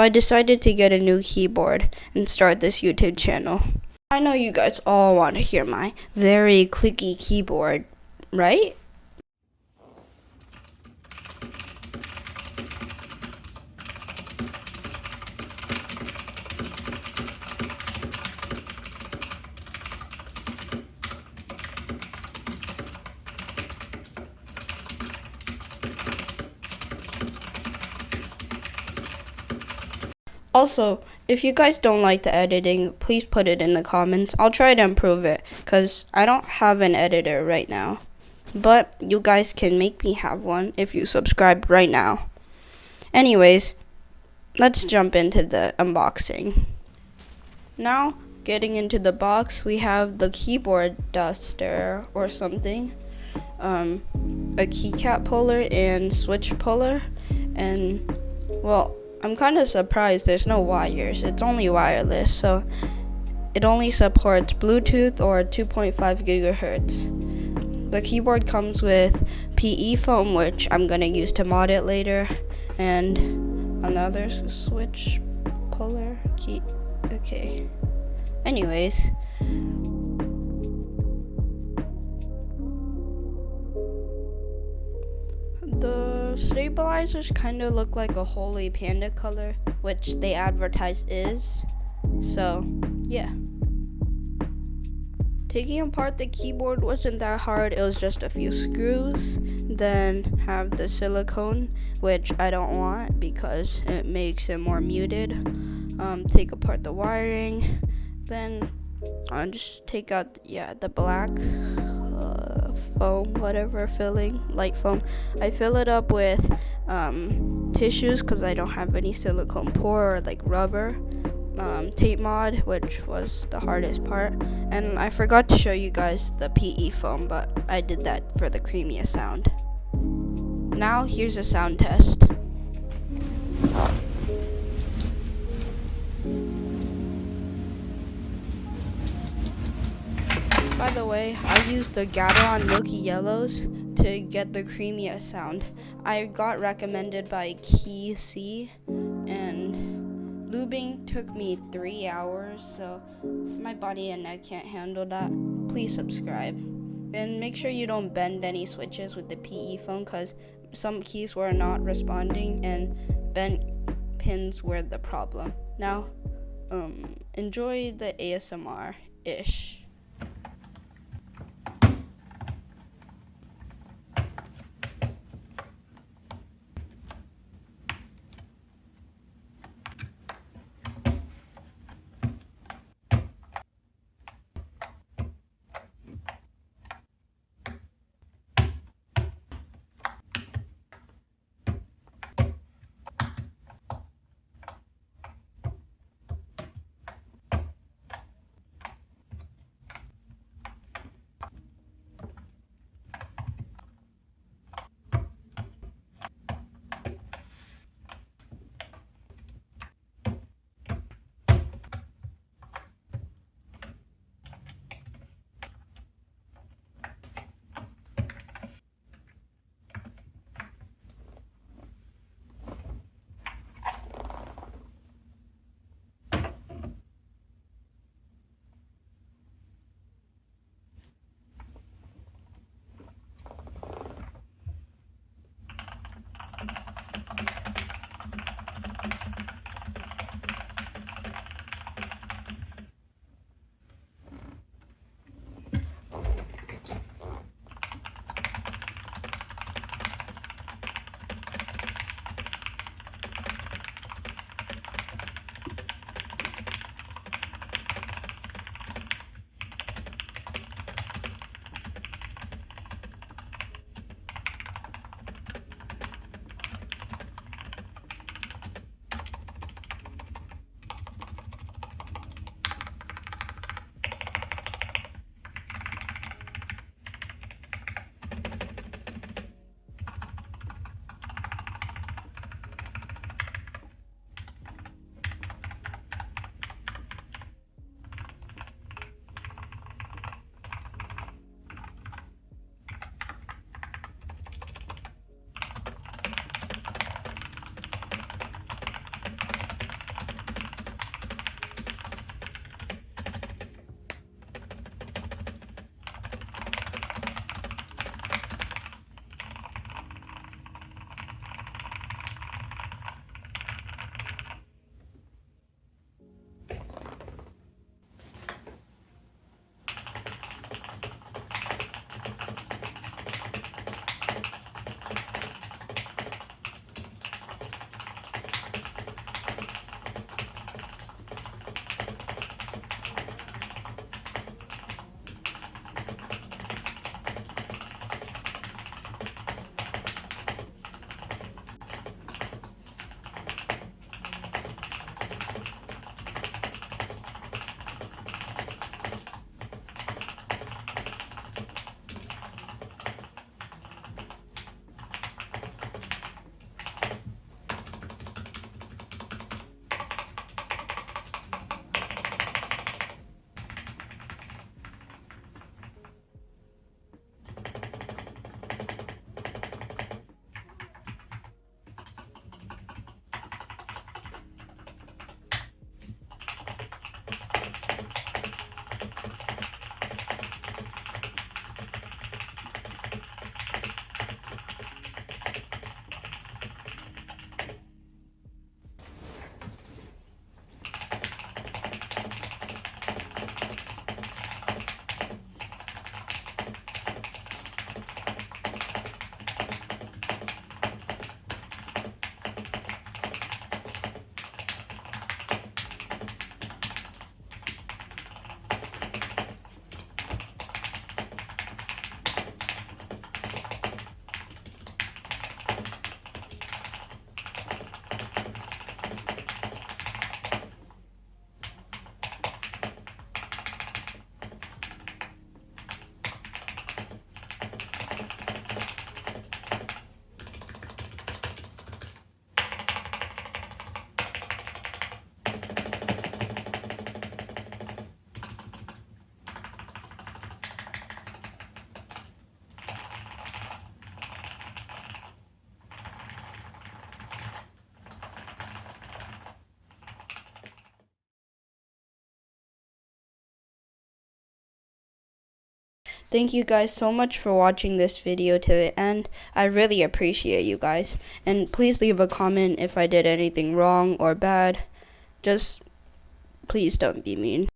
I decided to get a new keyboard and start this YouTube channel. I know you guys all want to hear my very clicky keyboard, right? Also, if you guys don't like the editing, please put it in the comments. I'll try to improve it, because I don't have an editor right now. But you guys can make me have one if you subscribe right now. Anyways, let's jump into the unboxing. Now, getting into the box, we have the keyboard duster or something, a keycap puller and switch puller, and well, I'm kind of surprised there's no wires. It's only wireless, so it only supports Bluetooth or 2.5 gigahertz. The keyboard comes with PE foam, which I'm gonna use to mod it later, and another switch puller key. Okay. Anyways, the stabilizers kind of look like a holy panda color, which they advertise is. So, yeah. Taking apart the keyboard wasn't that hard. It was just a few screws. Then have the silicone, which I don't want because it makes it more muted. Take apart the wiring. Then I'll just take out the black foam, whatever filling, light foam. I fill it up with tissues because I don't have any silicone pour or like rubber. Tape mod, which was the hardest part, and I forgot to show you guys the PE foam, but I did that for the creamiest sound. Now here's a sound test. By the way, I used the Gateron Milky Yellows to get the creamiest sound. I got recommended by Key C, and lubing took me 3 hours, so if my body and neck can't handle that, please subscribe. And make sure you don't bend any switches with the PE foam, because some keys were not responding and bent pins were the problem. Now, enjoy the ASMR-ish. Thank you guys so much for watching this video to the end. I really appreciate you guys. And please leave a comment if I did anything wrong or bad. Just please don't be mean.